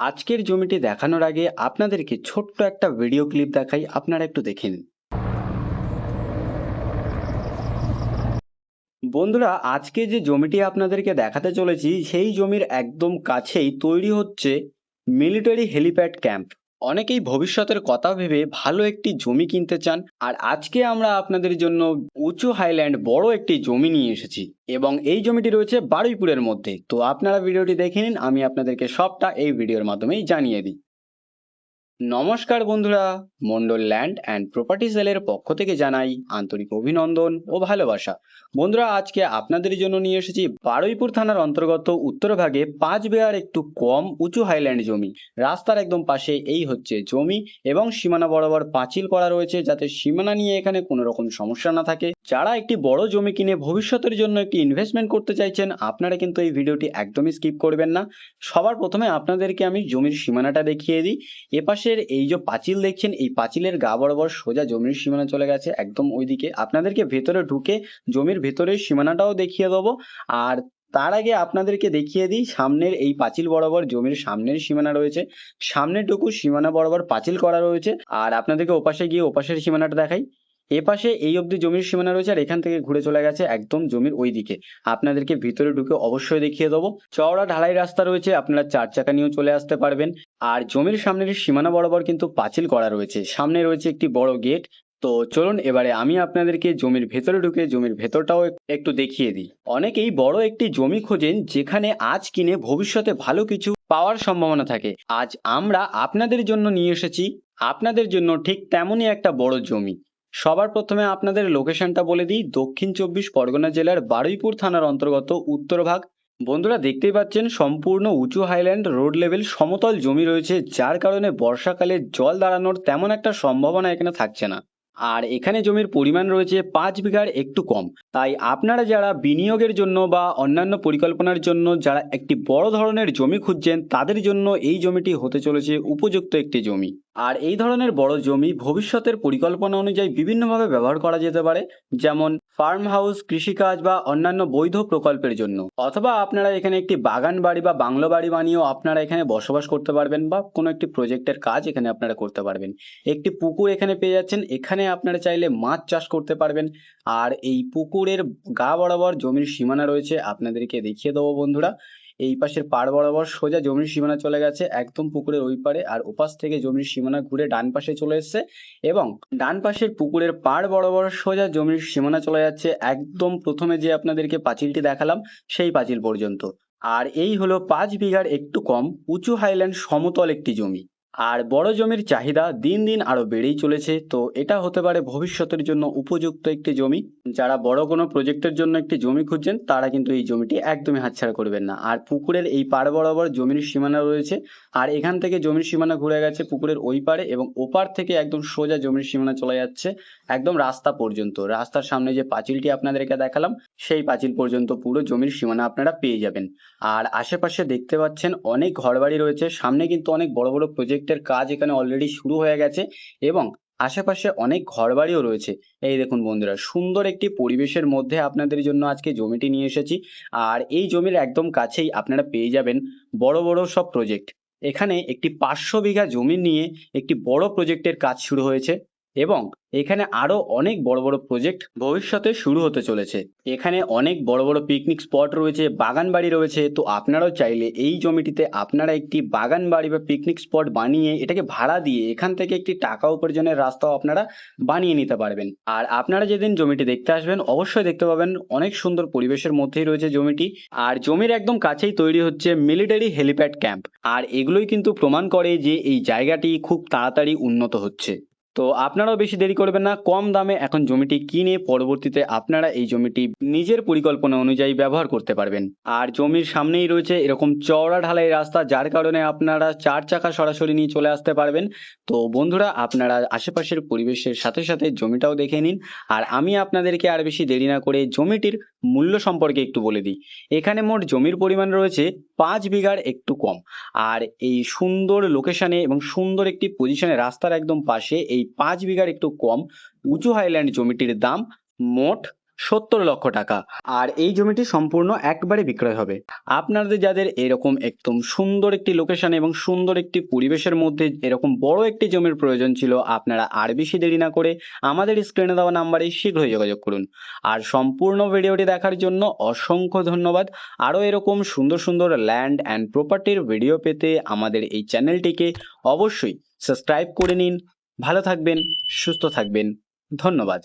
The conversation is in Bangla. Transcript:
আজকের জমিটি দেখানোর আগে আপনাদেরকে ছোট্ট একটা ভিডিও ক্লিপ দেখাই, আপনারা একটু দেখে নিন। বন্ধুরা, আজকে যে জমিটি আপনাদেরকে দেখাতে চলেছি সেই জমির একদম কাছেই তৈরি হচ্ছে মিলিটারি হেলিপ্যাড ক্যাম্প। অনেকেই ভবিষ্যতের কথা ভেবে ভালো একটি জমি কিনতে চান, আর আজকে আমরা আপনাদের জন্য উঁচু হাইল্যান্ড বড় একটি জমি নিয়ে এসেছি এবং এই জমিটি রয়েছে বারুইপুরের মধ্যে। তো আপনারা ভিডিওটি দেখে নিন, আমি আপনাদেরকে সবটা এই ভিডিওর মাধ্যমেই জানিয়ে দিই। নমস্কার বন্ধুরা, মন্ডল ল্যান্ড অ্যান্ড প্রপার্টি সেলের পক্ষ থেকে জানাই আন্তরিক অভিনন্দন ও ভালোবাসা। বন্ধুরা, আজকে আপনাদের জন্য নিয়ে এসেছি বারুইপুর থানার অন্তর্গত উত্তরভাগে 5 বিঘার একটু কম উঁচু হাইল্যান্ড জমি। রাস্তার একদম পাশে এই হচ্ছে জমি এবং সীমানা বরাবর পাঁচিল করা রয়েছে, যাতে সীমানা নিয়ে এখানে কোনো রকম সমস্যা না থাকে। যারা একটি বড় জমি কিনে ভবিষ্যতের জন্য একটি ইনভেস্টমেন্ট করতে চাইছেন, আপনারা কিন্তু এই ভিডিওটি একদমই স্কিপ করবেন না। সবার প্রথমে আপনাদেরকে আমি জমির সীমানাটা দেখিয়ে দিই। এপাশের এই যে পাঁচিল দেখছেন, এই পাঁচিলের গা বরাবর সোজা জমির সীমানা চলে গেছে একদম ওইদিকে। আপনাদেরকে ভেতরে ঢুকে জমির ভেতরের সীমানাটাও দেখিয়ে দেবো। আর তার আগে আপনাদেরকে দেখিয়ে দিই, সামনের এই পাঁচিল বরাবর জমির সামনের সীমানা রয়েছে, সামনেরটুকু সীমানা বরাবর পাঁচিল করা রয়েছে। আর আপনাদেরকে ওপাশে গিয়ে ওপাশের সীমানাটা দেখাই। এপাশে এই অবধি জমির সীমানা রয়েছে, আর এখান থেকে ঘুরে চলে গেছে একদম জমির ওই দিকে। আপনাদেরকে ভিতরে ঢুকে অবশ্যই দেখিয়ে দেবো। চওড়া ঢালাই রাস্তা রয়েছে, আপনারা 4 চাকা নিয়েও চলে আসতে পারবেন। আর জমির সামনের সীমানা বরাবর কিন্তু পাঁচিল করা রয়েছে, সামনে রয়েছে একটি বড় গেট। তো চলুন এবারে আমি আপনাদেরকে জমির ভেতরে ঢুকে জমির ভেতরটাও একটু দেখিয়ে দিই। অনেকেই বড় একটি জমি খোঁজেন যেখানে আজ কিনে ভবিষ্যতে ভালো কিছু পাওয়ার সম্ভাবনা থাকে। আজ আমরা আপনাদের জন্য নিয়ে এসেছি আপনাদের জন্য ঠিক তেমনই একটা বড় জমি। সবার প্রথমে আপনাদের লোকেশনটা বলে দিই, দক্ষিণ 24 পরগনা জেলার বারুইপুর থানার অন্তর্গত উত্তরভাগ। বন্ধুরা, দেখতেই পাচ্ছেন সম্পূর্ণ উঁচু হাইল্যান্ড রোড লেভেল সমতল জমি রয়েছে, যার কারণে বর্ষাকালে জল দাঁড়ানোর তেমন একটা সম্ভাবনা এখানে থাকছে না। আর এখানে জমির পরিমাণ রয়েছে 5 বিঘার একটু কম। তাই আপনারা যারা বিনিয়োগের জন্য বা অন্যান্য পরিকল্পনার জন্য যারা একটি বড় ধরনের জমি খুঁজছেন, তাদের জন্য এই জমিটি হতে চলেছে উপযুক্ত একটি জমি। আর এই ধরনের বড় জমি ভবিষ্যতের পরিকল্পনা অনুযায়ী বিভিন্নভাবে ব্যবহার করা যেতে পারে, যেমন ফার্ম হাউস, কৃষিকাজ বা অন্যান্য বৈধ প্রকল্পের জন্য। অথবা আপনারা এখানে একটি বাগান বাড়ি বা বাংলো বাড়ি বানিয়েও আপনারা এখানে বসবাস করতে পারবেন, বা কোনো একটি প্রজেক্টের কাজ এখানে আপনারা করতে পারবেন। একটি পুকুর এখানে পেয়ে যাচ্ছেন, এখানে আপনারা চাইলে মাছ চাষ করতে পারবেন। আর এই পুকুরের গা বরাবর জমির সীমানা রয়েছে, আপনাদেরকে দেখিয়ে দেবো বন্ধুরা। এই পাশের পাড় বরাবর সোজা জমির সীমানা চলে গেছে একদম পুকুরের ওই পারে, আর ওপাশ থেকে জমির সীমানা ঘুরে ডান পাশে চলে এসছে এবং ডান পাশের পুকুরের পাড় বরাবর সোজা জমির সীমানা চলে যাচ্ছে একদম প্রথমে যে আপনাদেরকে পাঁচিলটি দেখালাম সেই পাঁচিল পর্যন্ত। আর এই হলো 5 বিঘার একটু কম উঁচু হাইল্যান্ড সমতল একটি জমি। আর বড় জমির চাহিদা দিন দিন আরো বেড়েই চলেছে, তো এটা হতে পারে ভবিষ্যতের জন্য উপযুক্ত একটি জমি। যারা বড় কোনো প্রজেক্টের জন্য একটি জমি খুঁজছেন, তারা কিন্তু এই জমিটি একদমই হাতছাড়া করবেন না। আর পুকুরের এই পাড় বরাবর জমির সীমানা রয়েছে, আর এখান থেকে জমির সীমানা ঘুরে গেছে পুকুরের ওই পারে, এবং ওপার থেকে একদম সোজা জমির সীমানা চলে যাচ্ছে একদম রাস্তা পর্যন্ত। রাস্তার সামনে যে পাঁচিলটি আপনাদেরকে দেখালাম, সেই পাঁচিল পর্যন্ত পুরো জমির সীমানা আপনারা পেয়ে যাবেন। আর আশেপাশে দেখতে পাচ্ছেন অনেক ঘরবাড়ি রয়েছে, সামনে কিন্তু অনেক বড় বড় প্রজেক্টের কাজ এখানে অলরেডি শুরু হয়ে গেছে এবং আশেপাশে অনেক ঘরবাড়িও রয়েছে। এই দেখুন বন্ধুরা, সুন্দর একটি পরিবেশের মধ্যে আপনাদের জন্য আজকে জমিটি নিয়ে এসেছি। আর এই জমির একদম কাছেই আপনারা পেয়ে যাবেন বড় বড় সব প্রজেক্ট। এখানে একটি 500 বিঘা জমি নিয়ে একটি বড় প্রজেক্টের কাজ শুরু হয়েছে এবং এখানে আরো অনেক বড় বড় প্রজেক্ট ভবিষ্যতে শুরু হতে চলেছে। এখানে অনেক বড় বড় পিকনিক স্পট রয়েছে, বাগান বাড়ি রয়েছে। তো আপনারাও চাইলে এই জমিটিতে আপনারা একটি বাগান বাড়ি বা পিকনিক স্পট বানিয়ে এটাকে ভাড়া দিয়ে এখান থেকে একটি টাকা উপার্জনের রাস্তাও আপনারা বানিয়ে নিতে পারবেন। আর আপনারা যেদিন জমিটি দেখতে আসবেন, অবশ্যই দেখতে পাবেন অনেক সুন্দর পরিবেশের মধ্যেই রয়েছে জমিটি। আর জমির একদম কাছেই তৈরি হচ্ছে মিলিটারি হেলিপ্যাড ক্যাম্প। আর এগুলোই কিন্তু প্রমাণ করে যে এই জায়গাটি খুব তাড়াতাড়ি উন্নত হচ্ছে। তো আপনারাও বেশি দেরি করবেন না, কম দামে এখন জমিটি কিনে পরবর্তীতে আপনারা এই জমিটি নিজের পরিকল্পনা অনুযায়ী ব্যবহার করতে পারবেন। আর জমির সামনেই রয়েছে এরকম চওড়া ঢালাই রাস্তা, যার কারণে আপনারা 4 চাকা সরাসরি নিয়ে চলে আসতে পারবেন। তো বন্ধুরা, আপনারা আশেপাশের পরিবেশের সাথে সাথে জমিটাও দেখে নিন। আর আমি আপনাদেরকে আর বেশি দেরি না করে জমিটির মূল্য সম্পর্কে একটু বলে দিই। এখানে মোট জমির পরিমাণ রয়েছে 5 বিঘার একটু কম। আর এই সুন্দর লোকেশনে এবং সুন্দর একটি পজিশনে রাস্তার একদম পাশে এই 5 বিঘার একটু কম উঁচু হাইল্যান্ড জমিটির দাম মোট 70 লক্ষ টাকা। আর এই জমিটি সম্পূর্ণ একবারে বিক্রয় হবে। আপনাদের যাদের এরকম একদম সুন্দর একটি লোকেশন এবং সুন্দর একটি পরিবেশের মধ্যে এরকম বড় একটি জমির প্রয়োজন ছিল, আপনারা আর বেশি দেরি না করে আমাদের স্ক্রিনে দেওয়া নাম্বারে শীঘ্রই যোগাযোগ করুন। আর সম্পূর্ণ ভিডিওটি দেখার জন্য অসংখ্য ধন্যবাদ। আরও এরকম সুন্দর সুন্দর ল্যান্ড অ্যান্ড প্রপার্টির ভিডিও পেতে আমাদের এই চ্যানেলটিকে অবশ্যই সাবস্ক্রাইব করে নিন। ভালো থাকবেন, সুস্থ থাকবেন। ধন্যবাদ।